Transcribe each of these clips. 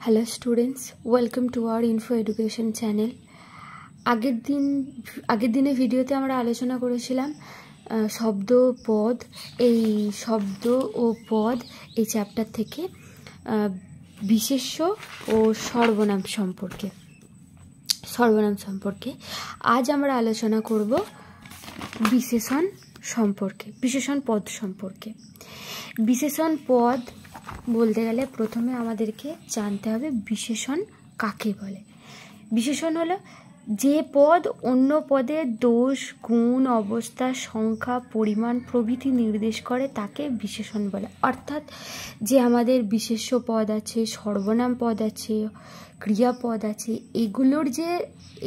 Hello students, welcome to our info education channel. আগের দিনে ভিডিওতে আমরা আলোচনা করেছিলাম শব্দ পদ, এই শব্দ ও পদ এই চ্যাপ্টার থেকে বিশেষ্য ও সর্বনাম সম্পর্কে। আজ আমরা আলোচনা করব বিশেষণ পদ সম্পর্কে। বিশেষণ পদ বলতে গেলে প্রথমে আমাদেরকে জানতে হবে বিশেষণ কাকে বলে। বিশেষণ হলো যে পদ অন্য পদের দোষ, গুণ, অবস্থা, সংখ্যা, পরিমাণ প্রভৃতি নির্দেশ করে তাকে বিশেষণ বলে। অর্থাৎ যে আমাদের বিশেষ্য পদ আছে, সর্বনাম পদ আছে, ক্রিয়াপদ আছে,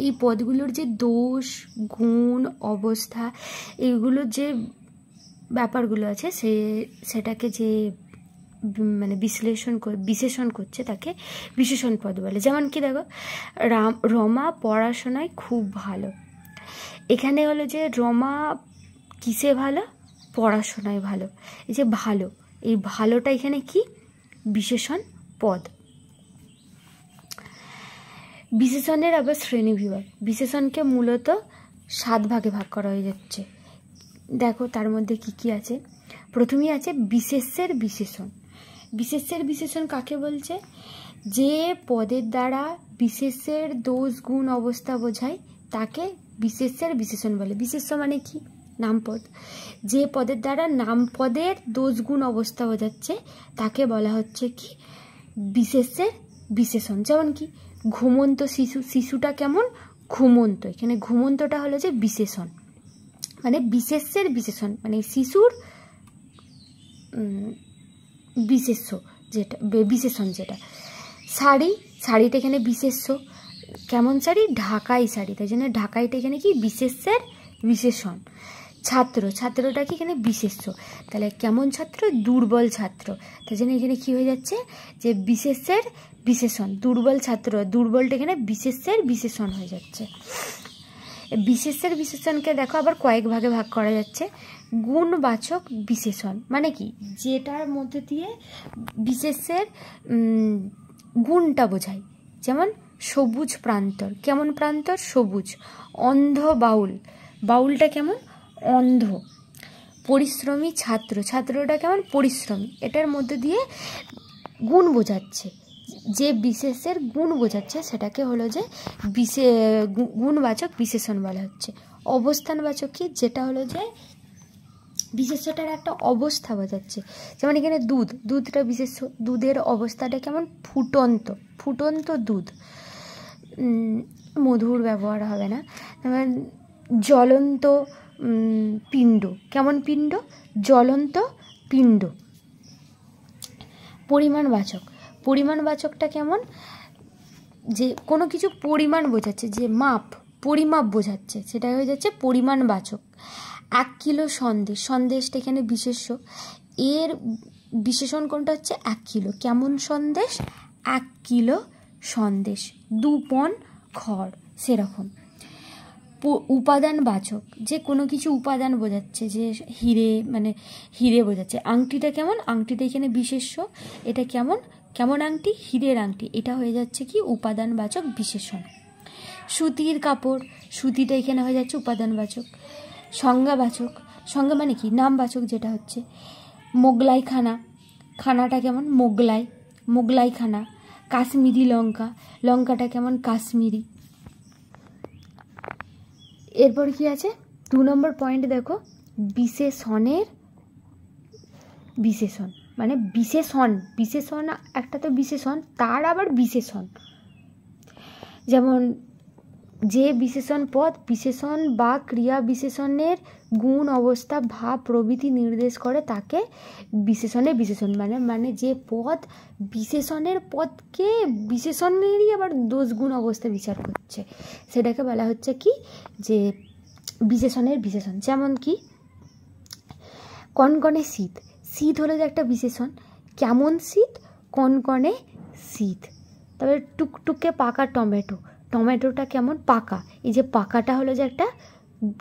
এই পদগুলোর যে দোষ, গুণ, অবস্থা, এইগুলোর যে ব্যাপারগুলো আছে সেটাকে যে বিশেষণ করছে তাকে বিশেষণ পদ বলে। যেমন কি দেখো, রমা পড়াশোনায় খুব ভালো। এখানে হলো যে রমা কিসে ভালো? পড়াশোনায় ভালো। এই যে ভালো, এই ভালোটা এখানে কি? বিশেষণ পদ। বিশেষণের আবার শ্রেণী বিভাগ। বিশেষণকে মূলত 7 ভাগে ভাগ করা হয়ে যাচ্ছে। দেখো তার মধ্যে কি কি আছে। প্রথমেই আছে বিশেষ্যের বিশেষণ। বিশেষ্যের বিশেষণ কাকে বলছে? যে পদের দ্বারা বিশেষ্যের দোষ, গুণ, অবস্থা বোঝায় তাকে বিশেষ্যের বিশেষণ বলে। বিশেষ্য মানে কি? নামপদ। যে পদের দ্বারা নামপদের দোষ, গুণ, অবস্থা বোঝাচ্ছে তাকে বলা হচ্ছে কি? বিশেষ্যের বিশেষণ। যেমন কি ঘুমন্ত শিশু, শিশুটা কেমন? ঘুমন্ত। এখানে ঘুমন্তটা হলো যে বিশেষণ, মানে বিশেষ্যের বিশেষণ, মানে শিশুর বিশেষণ যেটা। শাড়িটা এখানে বিশেষ্য। কেমন শাড়ি? ঢাকাই শাড়ি, তাই জন্য ঢাকাইটা এখানে কি? বিশেষ্যের বিশেষণ। ছাত্রটা কি? এখানে বিশেষ্য। তাহলে কেমন ছাত্র? দুর্বল ছাত্র, তাই জন্য এখানে কি হয়ে যাচ্ছে? যে বিশেষ্যের বিশেষণ। দুর্বল ছাত্র, দুর্বলটা এখানে বিশেষ্যের বিশেষণ হয়ে যাচ্ছে। বিশেষ্যের বিশেষণকে দেখো আবার কয়েক ভাগে ভাগ করা যাচ্ছে। গুণবাচক বিশেষণ মানে কি? যেটার মধ্যে দিয়ে বিশেষ্যের গুণটা বোঝায়। যেমন সবুজ প্রান্তর। কেমন প্রান্তর? সবুজ। অন্ধ বাউল, বাউলটা কেমন? অন্ধ। পরিশ্রমী ছাত্র, ছাত্রটা কেমন? পরিশ্রমী। এটার মধ্যে দিয়ে গুণ বোঝাচ্ছে, যে বিশেষের গুণ বোঝাচ্ছে সেটাকে হলো যে গুণবাচক বিশেষণ বলা হচ্ছে। অবস্থানবাচক কি? যেটা হলো যে বিশেষ্যটার একটা অবস্থা বোঝাচ্ছে। যেমন এখানে দুধটা বিশেষ্য, দুধের অবস্থাটা কেমন? ফুটন্ত দুধ। মধুর ব্যবহার হবে না। জ্বলন্ত পিণ্ড। কেমন পিণ্ড? জ্বলন্ত পিণ্ড। পরিমাণবাচকটা কেমন? যে কোনো কিছু পরিমাণ বোঝাচ্ছে, যে পরিমাপ বোঝাচ্ছে, সেটা হয়ে যাচ্ছে পরিমাণবাচক। 1 কিলো সন্দেশটা এখানে বিশেষ্য। এর বিশেষণ কোনটা হচ্ছে? 1 কিলো। কেমন সন্দেশ? 1 কিলো সন্দেশ। 2 পণ খড়, সেরকম। উপাদানবাচক, যে কোনো কিছু উপাদান বোঝাচ্ছে, যে হিরে বোঝাচ্ছে। আংটিটা কেমন? আংটিটা এখানে বিশেষ্য। এটা কেমন আংটি? হীরের আংটি। এটা হয়ে যাচ্ছে কি? উপাদানবাচক বিশেষণ। সুতির কাপড়, সুতিটা এখানে হয়ে যাচ্ছে উপাদানবাচক। সংজ্ঞাবাচক, সংজ্ঞা মানে কি? নামবাচক যেটা হচ্ছে। মোগলাই খানা, খানাটা কেমন? মোগলাই খানা। কাশ্মীরি লঙ্কা, লঙ্কাটা কেমন? কাশ্মীরি। এরপর কি আছে? 2 নম্বর পয়েন্ট দেখো, বিশেষণের বিশেষণ মানে বিশেষণ একটা তো বিশেষণ, তার আবার বিশেষণ। যেমন যে বিশেষণ পদ বিশেষণ বা ক্রিয়া বিশেষণের গুণ, অবস্থা, ভাব প্রভৃতি নির্দেশ করে তাকে বিশেষণের বিশেষণ মানে যে পদ বিশেষণের পদকে বিশেষণেরই আবার দোষ, গুণ, অবস্থা বিচার করছে, সেটাকে বলা হচ্ছে কি? যে বিশেষণের বিশেষণ। যেমন কি কনকনে শীত, শীত হলো যে একটা বিশেষণ। কেমন শীত? কনকনে শীত। তবে টুকটুকে পাকা টমেটো, টমেটোটা কেমন? পাকা। এই যে পাকাটা হলো যে একটা,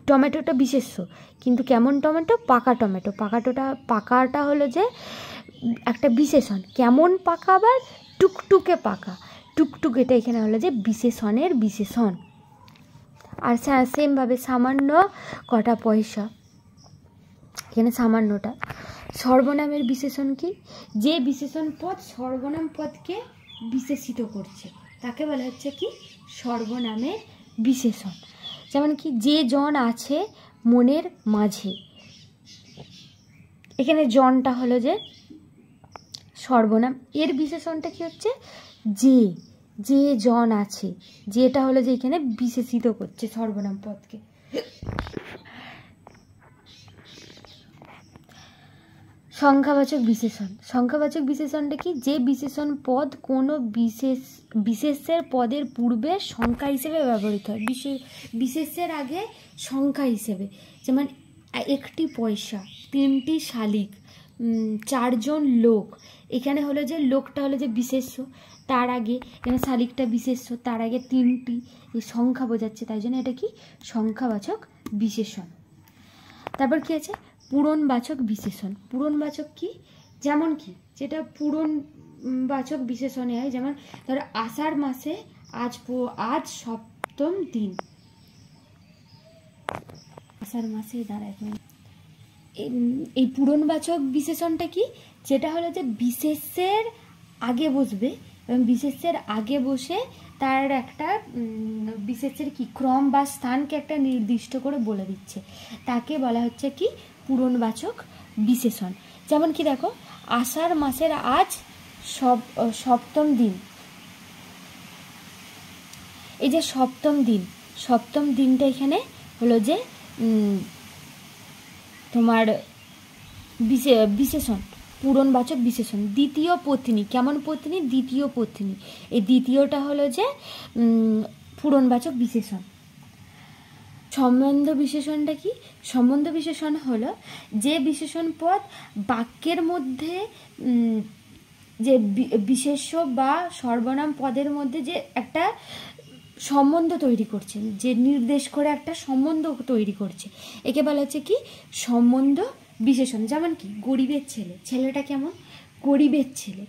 টমেটোটা বিশেষ্য, কিন্তু কেমন টমেটো? পাকা টমেটো। পাকাটা হলো যে একটা বিশেষণ। কেমন পাকা? আবার টুকটুকে পাকা। টুকটুক এটা এখানে হলো যে বিশেষণের বিশেষণ। আর সেমভাবে সামান্য কটা পয়সা, এখানে সামান্যটা। সর্বনামের বিশেষণ কি? যে বিশেষণ পদ সর্বনাম পদকে বিশেষিত করছে তাকে বলা হচ্ছে কি? সর্বনামের বিশেষণ। যেমন কি, যে জন আছে মনের মাঝে, এখানে জনটা হলো যে সর্বনাম, এর বিশেষণটা কি হচ্ছে? যে, যে জন আছে, যেটা হলো যে এখানে বিশেষিত করছে সর্বনাম পদকে। সংখ্যাবাচক বিশেষণ। সংখ্যাবাচক বিশেষণটা কি? যে বিশেষণ পদ কোনো বিশেষের পদের পূর্বে সংখ্যা হিসেবে ব্যবহৃত হয়, বিশেষের আগে সংখ্যা হিসেবে। যেমন একটি পয়সা, তিনটি শালিক, চারজন লোক, এখানে হলো যে লোকটা হলো যে বিশেষ্য, তার আগে এখানে শালিকটা বিশেষ্য, তার আগে তিনটি, এই সংখ্যা বোঝাচ্ছে, তাই জন্য এটা কি? সংখ্যাবাচক বিশেষণ। তারপর কি আছে? পূরণবাচক বিশেষণ। পূরণবাচক কি? যেমন কি, যেটা পূরণবাচক বিশেষণে হয়, যেমন ধর আষাঢ় মাসে আজ সপ্তম দিন। আষাঢ় মাসে দাঁড়ায় এই পূরণবাচক বিশেষণটা কি? যেটা হলো যে বিশেষের আগে বসবে এবং বিশেষের আগে বসে তার একটা বিশেষের কি ক্রম বা স্থানকে একটা নির্দিষ্ট করে বলে দিচ্ছে, তাকে বলা হচ্ছে কি? পূরণবাচক বিশেষণ। যেমন কি দেখো, আষাঢ় মাসের আজ সপ্তম দিন, এই যে সপ্তম দিন, সপ্তম দিনটা এখানে হলো যে তোমার বিশেষণ, পূরণবাচক বিশেষণ। দ্বিতীয় পত্নী, কেমন পত্নী? দ্বিতীয় পত্নী, এই দ্বিতীয়টা হলো যে পূরণবাচক বিশেষণ। সম্বন্ধ বিশেষণটা কি? সম্বন্ধ বিশেষণ হলো যে বিশেষণ পদ বাক্যের মধ্যে যে বিশেষ্য বা সর্বনাম পদের মধ্যে যে একটা সম্বন্ধ তৈরি করছে, যে নির্দেশ করে একটা সম্বন্ধ তৈরি করছে, একে বলা হচ্ছে কি? সম্বন্ধ বিশেষণ। যেমন কি, গরিবের ছেলে, ছেলেটা কেমন? গরিবের ছেলে।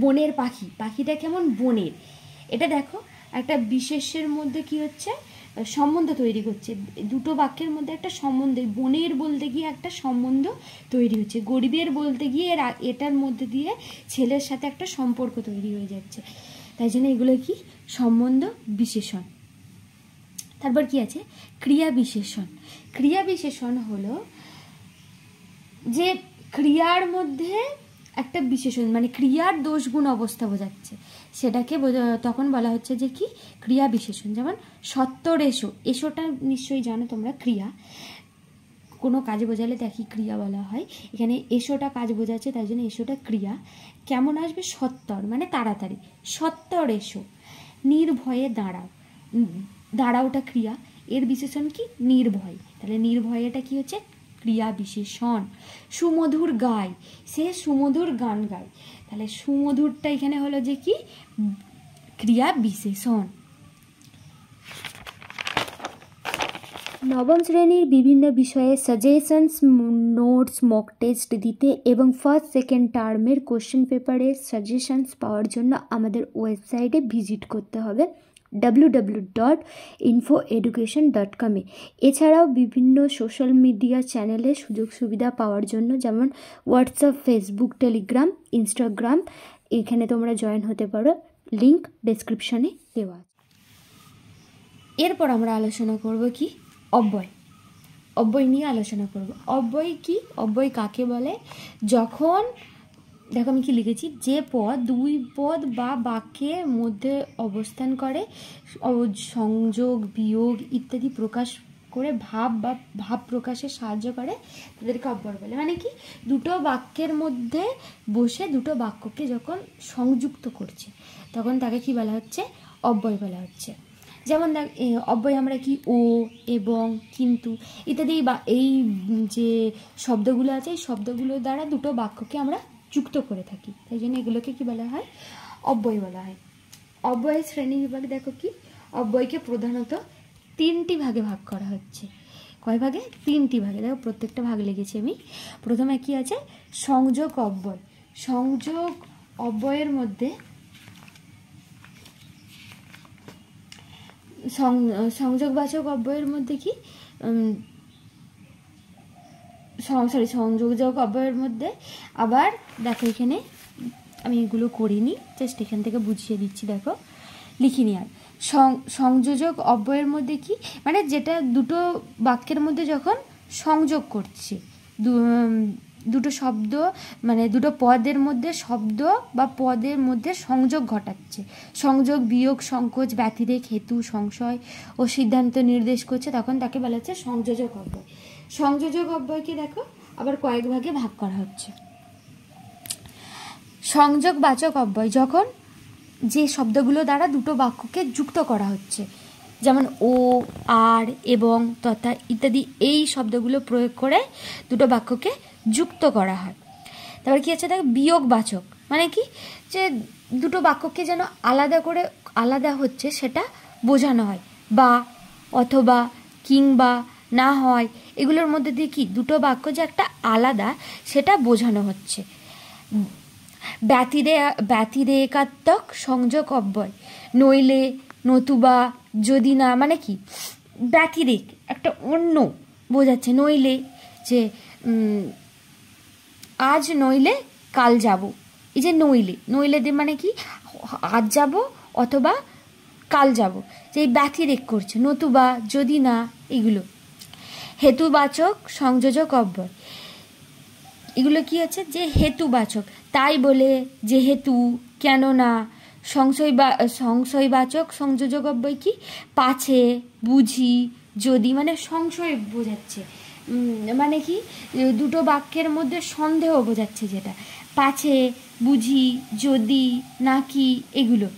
বনের পাখি, পাখিটা কেমন? বনের। এটা দেখো একটা বিশেষের মধ্যে কি হচ্ছে? সম্বন্ধ তৈরি করছে, দুটো বাক্যের মধ্যে একটা সম্বন্ধ, বনের বলতে গিয়ে একটা সম্বন্ধ তৈরি হচ্ছে, গরিবের বলতে গিয়ে এটার মধ্যে দিয়ে ছেলের সাথে একটা সম্পর্ক তৈরি হয়ে যাচ্ছে, তাই জন্য এগুলো কি? সম্বন্ধ বিশেষণ। তারপর কি আছে? ক্রিয়া বিশেষণ। ক্রিয়া বিশেষণ হলো যে ক্রিয়ার মধ্যে একটা বিশেষণ, মানে ক্রিয়ার দোষগুণ অবস্থা বোঝাচ্ছে, সেটাকে তখন বলা হচ্ছে যে কি? ক্রিয়া বিশেষণ। যেমন সত্তর এসো, এসোটা নিশ্চয়ই জানো তোমরা, ক্রিয়া, কোনো কাজ বোঝালে দেখি ক্রিয়া বলা হয়, এখানে এসোটা কাজ বোঝাচ্ছে, তাই জন্য এসোটা ক্রিয়া। কেমন আসবে? সত্তর মানে তাড়াতাড়ি, সত্তর এসো। নির্ভয়ে দাঁড়াও, দাঁড়াওটা ক্রিয়া, এর বিশেষণ কি? নির্ভয়, তাহলে নির্ভয়টা কি হচ্ছে? ক্রিয়া বিশেষণ। সুমধুর গায়, সে সুমধুর গান গায়, তাহলে সুমধুরটা এখানে হলো যে কি? ক্রিয়া বিশেষণ। নবম শ্রেণীর বিভিন্ন বিষয়ে সাজেশনস, নোটস, মক টেস্ট দিতে এবং ফার্স্ট সেকেন্ড টার্মের কোশ্চেন পেপারের সাজেশনস পাওয়ার জন্য আমাদের ওয়েবসাইটে ভিজিট করতে হবে www.infoeducation.com এ। এছাড়াও বিভিন্ন সোশ্যাল মিডিয়া চ্যানেলে সুযোগ সুবিধা পাওয়ার জন্য, যেমন হোয়াটসঅ্যাপ, ফেসবুক, টেলিগ্রাম, ইনস্টাগ্রাম, এখানে তোমরা জয়েন হতে পারো, লিঙ্ক ডেসক্রিপশনে দেওয়া আছে। এরপর আমরা আলোচনা করব কি? অব্যয়। অব্যয় নিয়ে আলোচনা করব। অব্যয় কি? অব্যয় কাকে বলে? যখন দেখো আমি কি লিখেছি, যে পদ দুই পদ বা বাক্যের মধ্যে অবস্থান করে, সংযোগ, বিয়োগ ইত্যাদি প্রকাশ করে ভাব বা ভাব প্রকাশে সাহায্য করে, তাদেরকে অব্যয় বলে। মানে কি? দুটো বাক্যের মধ্যে বসে দুটো বাক্যকে যখন সংযুক্ত করছে, তখন তাকে কি বলা হচ্ছে? অব্যয় বলা হচ্ছে। যেমন দেখ, অব্যয় আমরা কি? ও, এবং, কিন্তু ইত্যাদি বা এই যে শব্দগুলো আছে, এই শব্দগুলো দ্বারা দুটো বাক্যকে আমরা যুক্ত করে থাকি, তাই জন্য এগুলোকে কি বলা হয়? অব্যয় বলা হয়। অব্যয়ের শ্রেণী বিভাগ দেখো কি? অব্যয়কে প্রধানত তিনটি ভাগে ভাগ করা হচ্ছে। কয় ভাগে? তিনটি ভাগে। দেখো প্রত্যেকটা ভাগ লিখেছি আমি। প্রথমে কি আছে? সংযোগ অব্যয়। সংযোগ অব্যয়ের মধ্যে সংযোগবাচক অব্যয়ের মধ্যে কি সংযোগবাচক অব্যয়ের মধ্যে আবার দেখো এখানে আমি এগুলো করিনি, জাস্ট এখান থেকে বুঝিয়ে দিচ্ছি, দেখো লিখিনি। আর সংযোজক অব্যয়ের মধ্যে কি মানে যেটা দুটো বাক্যের মধ্যে যখন সংযোগ করছে, দুটো শব্দ মানে দুটো পদের মধ্যে শব্দ বা পদের মধ্যে সংযোগ ঘটাচ্ছে, সংযোগ, বিয়োগ, সংকোচ, ব্যতিরেক, হেতু, সংশয় ও সিদ্ধান্ত নির্দেশ করছে, তখন তাকে বলা হচ্ছে সংযোজক অব্যয়। সংযোজক অব্যয়কে দেখো আবার কয়েক ভাগে ভাগ করা হচ্ছে। সংযোগবাচক অব্যয় যখন যে শব্দগুলো দ্বারা দুটো বাক্যকে যুক্ত করা হচ্ছে, যেমন ও, আর, এবং, তথা ইত্যাদি, এই শব্দগুলো প্রয়োগ করে দুটো বাক্যকে যুক্ত করা হয়। তারপর কি আছে দেখো বিয়োগবাচক, মানে কি যে দুটো বাক্যকে যেন আলাদা করে আলাদা হচ্ছে সেটা বোঝানো হয়, বা, অথবা, কিংবা, না হয়, এগুলোর মধ্যে দিয়ে কি দুটো বাক্য যে একটা আলাদা সেটা বোঝানো হচ্ছে। ব্যতিরেকাত্মক সংযোগ অব্যয়, নইলে, নতুবা, যদি না, মানে কি ব্যতিরেক একটা অন্য বোঝাচ্ছে, নইলে যে আজ নইলে কাল যাব, এই যে নইলে মানে কি আজ যাব অথবা কাল যাব, যে এই ব্যতিরেক করছে, নতুবা, যদি না, এগুলো। হেতুবাচক সংযোজক অব্যয়, এগুলো কি আছে যে হেতুবাচক, তাই বলে, যেহেতু, কেননা। সংশয়বাচক সংযোজক অব্যয় কি পাছে, বুঝি, যদি, মানে সংশয় বোঝাচ্ছে, মানে কি দুটো বাক্যের মধ্যে সন্দেহ বোঝাচ্ছে, যেটা পাছে, বুঝি, যদি, নাকি, এগুলো।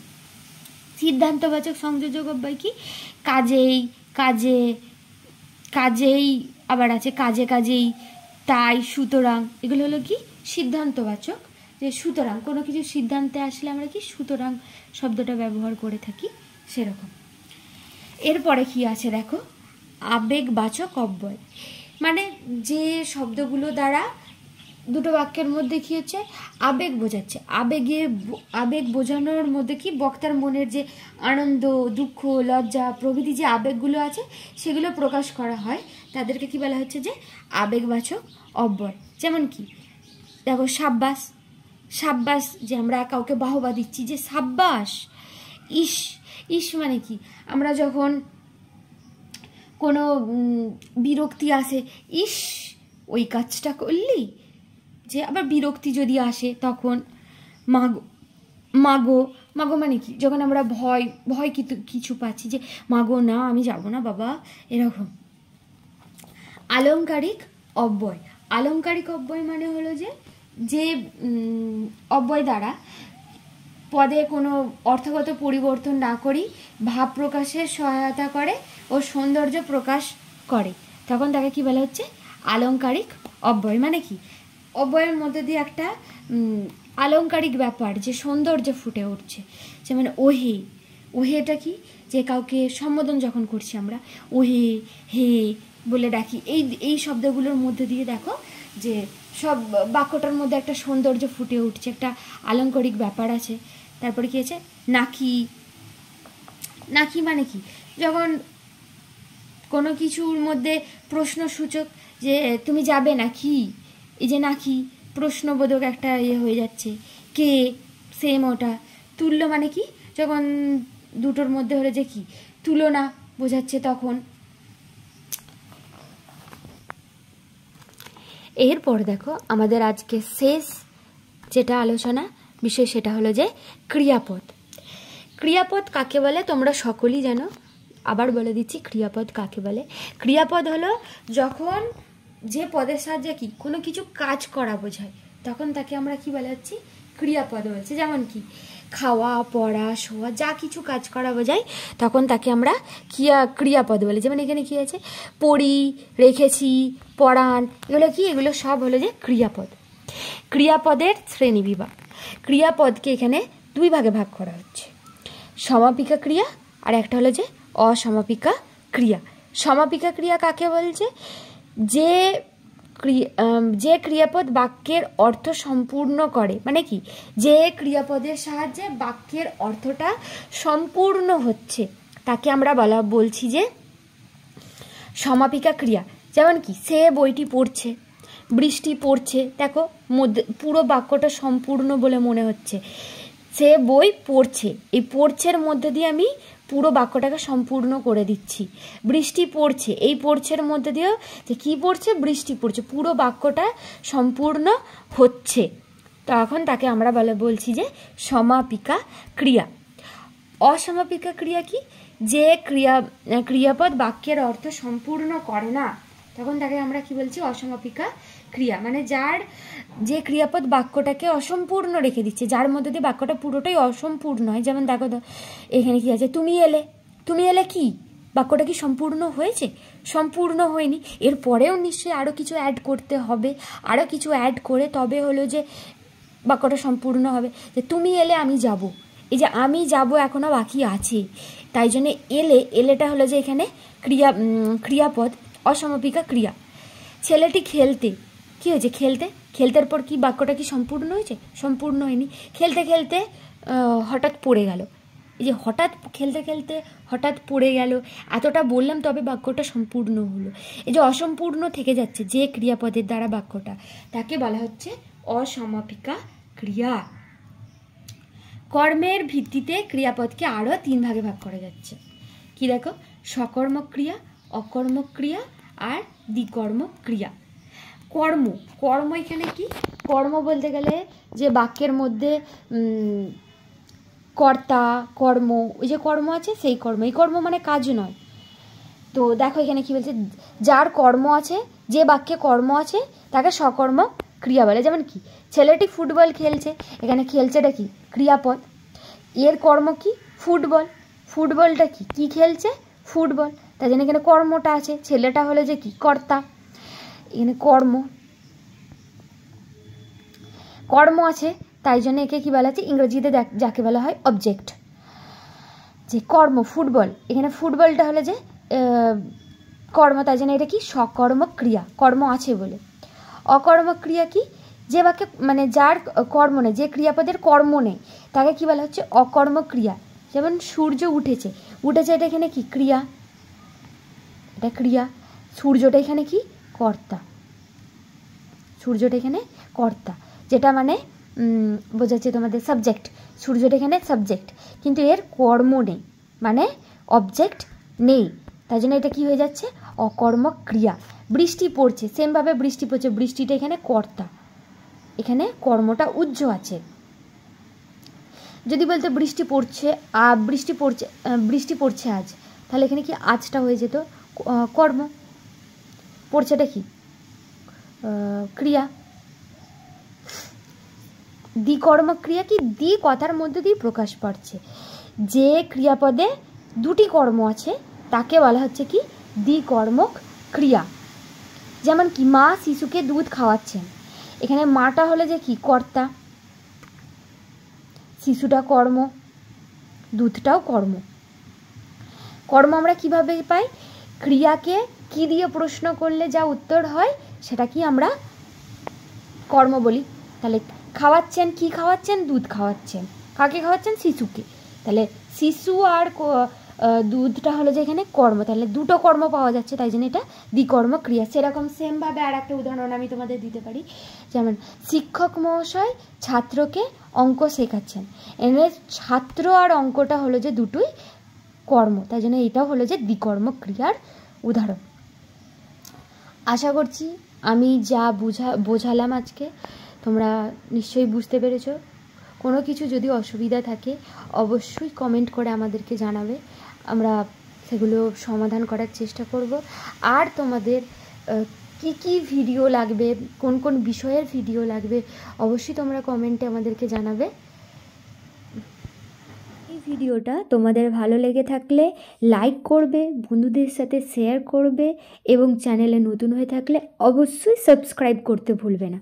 সিদ্ধান্তবাচক সংযোজক অব্যয় কি কাজেই আবার আছে কাজেই, তাই, সুতরাং, এগুলো হলো কি সিদ্ধান্তবাচক, যে সুতরাং কোনো কিছু সিদ্ধান্তে আসলে আমরা কি সুতরাং শব্দটা ব্যবহার করে থাকি, সেরকম। এরপরে কি আছে দেখো আবেগবাচক অব্যয়, মানে যে শব্দগুলো দ্বারা দুটো বাক্যের মধ্যে কি হচ্ছে আবেগ বোঝাচ্ছে, আবেগ বোঝানোর মধ্যে কি বক্তার মনের যে আনন্দ, দুঃখ, লজ্জা প্রভৃতি যে আবেগগুলো আছে সেগুলো প্রকাশ করা হয়, তাদেরকে কি বলা হচ্ছে যে আবেগবাচক অব্যয়। যেমন কি দেখো সাব্বাস, যে আমরা কাউকে বাহবা দিচ্ছি, যে সাব্বাস। ইস মানে কি আমরা যখন কোনো বিরক্তি আসে, ইস ওই কাজটা করলি, যে আবার বিরক্তি যদি আসে তখন মাগো মানে কি যখন আমরা ভয় কিছু পাচ্ছি, যে মাগো না আমি যাব না বাবা, এরকম। আলংকারিক অব্যয় মানে হলো যে অব্যয় দ্বারা পদে কোনো অর্থগত পরিবর্তন না করি ভাব প্রকাশের সহায়তা করে ও সৌন্দর্য প্রকাশ করে, তখন তাকে কি বলা হচ্ছে আলংকারিক অব্যয়। মানে কি অব্যয়ের মধ্যে দিয়ে একটা আলংকারিক ব্যাপার, যে সৌন্দর্য ফুটে উঠছে। যেমন ওহেটা কি, যে কাউকে সম্বোধন যখন করছি আমরা ওহে, হে বলে ডাকি, এই শব্দগুলোর মধ্যে দিয়ে দেখো যে সব বাক্যটার মধ্যে একটা সৌন্দর্য ফুটে উঠছে, একটা আলংকারিক ব্যাপার আছে। তারপরে কি আছে নাকি মানে কি যখন কোনো কিছুর মধ্যে প্রশ্নসূচক, যে তুমি যাবে নাকি, এই যে নাকি প্রশ্নবোধক একটা হয়ে যাচ্ছে, কে, সেম, ওটা। তুল্য মানে কি যখন দুটোর মধ্যে হলে যে কি তুলনা বোঝাচ্ছে, তখন। এরপর দেখো আমাদের আজকে শেষ যেটা আলোচনা বিষয় সেটা হলো যে ক্রিয়াপদ কাকে বলে তোমরা সকলেই জানো, আবার বলে দিচ্ছি ক্রিয়াপদ কাকে বলে। ক্রিয়াপদ হলো যখন যে পদের সাহায্যে কি কোনো কিছু কাজ করা বোঝায়, তখন তাকে আমরা কি বলা হচ্ছে ক্রিয়াপদ বলছি। যেমন কি খাওয়া, পড়া, শোয়া, যা কিছু কাজ করা বোঝায় তখন তাকে আমরা ক্রিয়াপদ বলি। যেমন এখানে কি আছে পড়ি, রেখেছি, পড়ান, এগুলো সব হলো যে ক্রিয়াপদ। ক্রিয়াপদের শ্রেণীবিভাগ, ক্রিয়াপদকে এখানে দুই ভাগে ভাগ করা হচ্ছে, সমাপিকা ক্রিয়া আর একটা হলো যে অসমাপিকা ক্রিয়া। সমাপিকা ক্রিয়া কাকে বলছে, যে ক্রিয়াপদ বাক্যের অর্থ সম্পূর্ণ করে, মানে কি যে ক্রিয়াপদের সাহায্যে বাক্যের অর্থটা সম্পূর্ণ হচ্ছে তাকে আমরা বলছি যে সমাপিকা ক্রিয়া। যেমন কি সে বইটি পড়ছে, বৃষ্টি পড়ছে, দেখো মধ্যে পুরো বাক্যটা সম্পূর্ণ বলে মনে হচ্ছে। সে বই পড়ছে, এই পড়ছের মধ্যে দিয়ে আমি পুরো বাক্যটাকে সম্পূর্ণ করে দিচ্ছি। বৃষ্টি পড়ছে, এই পড়ছের মধ্যে দিয়েও যে কী পড়ছে, বৃষ্টি পড়ছে, পুরো বাক্যটা সম্পূর্ণ হচ্ছে। তখন তাকে আমরা বলছি যে সমাপিকা ক্রিয়া। অসমাপিকা ক্রিয়া কি? যে ক্রিয়াপদ বাক্যের অর্থ সম্পূর্ণ করে না, তখন তাকে আমরা কি বলছি? অসমাপিকা ক্রিয়া। মানে যে ক্রিয়াপদ বাক্যটাকে অসম্পূর্ণ রেখে দিচ্ছে, যার মধ্যে দিয়ে বাক্যটা পুরোটাই অসম্পূর্ণ হয়। যেমন দেখো এখানে কি আছে, তুমি এলে। তুমি এলে কি? বাক্যটা কি সম্পূর্ণ হয়েছে? সম্পূর্ণ হয়নি। এরপরেও নিশ্চয়ই আরও কিছু অ্যাড করতে হবে, আরও কিছু অ্যাড করে তবে হলো যে বাক্যটা সম্পূর্ণ হবে। যে তুমি এলে আমি যাব, এই যে আমি যাব এখনও বাকি আছে, তাই জন্য এলেটা হলো যে এখানে ক্রিয়াপদ, অসমাপিকা ক্রিয়া। ছেলেটি খেলতে, কি হয়েছে? খেলতের পর কি বাক্যটা কি সম্পূর্ণ হয়েছে? সম্পূর্ণ হয়নি। খেলতে খেলতে হঠাৎ পড়ে গেল, এই যে হঠাৎ খেলতে খেলতে হঠাৎ পড়ে গেল, এতটা বললাম তবে বাক্যটা সম্পূর্ণ হলো। এই যে অসম্পূর্ণ থেকে যাচ্ছে যে ক্রিয়াপদের দ্বারা বাক্যটা, তাকে বলা হচ্ছে অসমাপিকা ক্রিয়া। কর্মের ভিত্তিতে ক্রিয়াপদকে আরও 3 ভাগে ভাগ করা যাচ্ছে। কি দেখো, সকর্মক ক্রিয়া, অকর্মক ক্রিয়া আর দ্বিকর্মক ক্রিয়া। কর্ম এখানে কি? কর্ম বলতে গেলে যে বাক্যের মধ্যে কর্তা, কর্ম, ওই যে কর্ম আছে সেই কর্ম। এই কর্ম মানে কাজ নয়। তো দেখো এখানে কি বলছে, যার কর্ম আছে, যে বাক্যে কর্ম আছে তাকে সকর্মক ক্রিয়া বলে। যেমন কি, ছেলেটি ফুটবল খেলছে, এখানে খেলছেটা কি? ক্রিয়াপদ। এর কর্ম কি? ফুটবল। ফুটবলটা কি? কি খেলছে? ফুটবল। তাই জন্য এখানে কর্মটা আছে। ছেলেটা হলো যে কি? কর্তা। এখানে কর্ম আছে, তাই জন্য একে কি বলা হচ্ছে? ইংরেজিতে যাকে বলা হয় অবজেক্ট। যে কর্ম ফুটবল, এখানে ফুটবলটা হলো যে কর্ম, তাই জন্য এটা কি? সকর্মক ক্রিয়া, কর্ম আছে বলে। অকর্মক ক্রিয়া কি? যে বাক্যে মানে যার কর্ম নেই, যে ক্রিয়াপদের কর্ম নেই, তাকে কি বলা হচ্ছে? অকর্মক ক্রিয়া। যেমন সূর্য উঠেছে, এটা এখানে কি? ক্রিয়া, এটা ক্রিয়া। সূর্যটা এখানে কি? কর্তা। সূর্যটা এখানে কর্তা, যেটা মানে বোঝাচ্ছে তোমাদের সাবজেক্ট। সূর্যটা এখানে সাবজেক্ট, কিন্তু এর কর্ম নেই, মানে অবজেক্ট নেই, তাই জন্য এটা কি হয়ে যাচ্ছে? অকর্মক ক্রিয়া। বৃষ্টি পড়ছে, সেমভাবে বৃষ্টি পড়ছে, বৃষ্টিটা এখানে কর্তা, এখানে কর্মটা উজ্জ্ব আছে। যদি বলতে বৃষ্টি পড়ছে আজ, তাহলে এখানে কি? আজটা হয়ে যেত কর্ম, পড়ছেটা কি? ক্রিয়া। দ্বিকর্মক ক্রিয়া কি? দ্বি কথার মধ্যে দিয়ে প্রকাশ পাচ্ছে, যে ক্রিয়াপদে 2টি কর্ম আছে তাকে বলা হচ্ছে কি? দ্বিকর্মক ক্রিয়া। যেমন কি, মা শিশুকে দুধ খাওয়াচ্ছেন, এখানে মাটা হলো যে কি? কর্তা, শিশুটা কর্ম, দুধটাও কর্ম। কর্ম আমরা কিভাবে পাই? ক্রিয়াকে কি দিয়ে প্রশ্ন করলে যা উত্তর হয় সেটা কি আমরা কর্ম বলি। তাহলে খাওয়াচ্ছেন, কি খাওয়াচ্ছেন? দুধ খাওয়াচ্ছেন। কাকে খাওয়াচ্ছেন? শিশুকে। তাহলে শিশু আর দুধটা হলো যে এখানে কর্ম, তাহলে 2টো কর্ম পাওয়া যাচ্ছে, তাই জন্য এটা দ্বিকর্মক ক্রিয়া। সেরকম সেমভাবে আর একটা উদাহরণ আমি তোমাদের দিতে পারি। যেমন শিক্ষক মহাশয় ছাত্রকে অঙ্ক শেখাচ্ছেন, এখানে ছাত্র আর অঙ্কটা হলো যে দুটোই কর্ম, তাই জন্য এটাও হলো যে দ্বিকর্মক ক্রিয়ার উদাহরণ। আশা করছি আমি যা বোঝালাম আজকে তোমরা নিশ্চয়ই বুঝতে পেরেছো। কোনো কিছু যদি অসুবিধা থাকে অবশ্যই কমেন্ট করে আমাদেরকে জানাবে, আমরা সেগুলো সমাধান করার চেষ্টা করব। আর তোমাদের কি ভিডিও লাগবে, কোন কোন বিষয়ের ভিডিও লাগবে অবশ্যই তোমরা কমেন্টে আমাদেরকে জানাবে। এই ভিডিওটা তোমাদের ভালো লেগে থাকলে লাইক করবে, বন্ধুদের সাথে শেয়ার করবে এবং চ্যানেলে নতুন হয়ে থাকলে অবশ্যই সাবস্ক্রাইব করতে ভুলবে না।